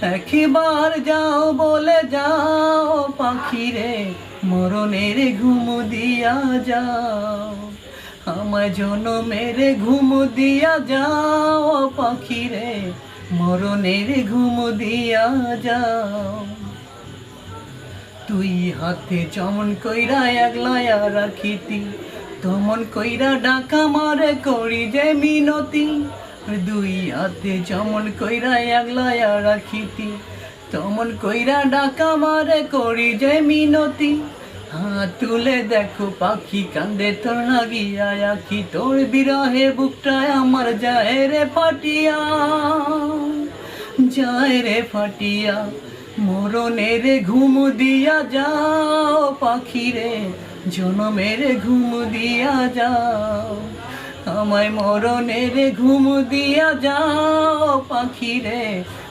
একবার যাও বলে যাও পাখি রে, মরণের ঘুম দিয়া যাও। আমায় জনমের ঘুম দিয়া যাও পাখি রে, মরণের ঘুম দিয়া যাও। তুই হাতে চমন কইরা একলায়া রাখিতি, তমন কইরা ডাকা মারে করি যে মিনতি। দুই হাতে চমন কইরা একলায়া রাখিতি, তমন কইরা ডাকা মারে করি যে মিনতি। হাত তুলে দেখো পাখি কান্দে তোর লাগিয়া আখি, তোর বিরহে বুকটায় আমার যায় রে ফাটিয়া, যায় রে ফাটিয়া। মরণের ঘুম দিয়া যাও পাখি রে, জনমের ঘুম দিয়া যাও। আমায় মরণের ঘুম দিয়া যাও পাখি রে,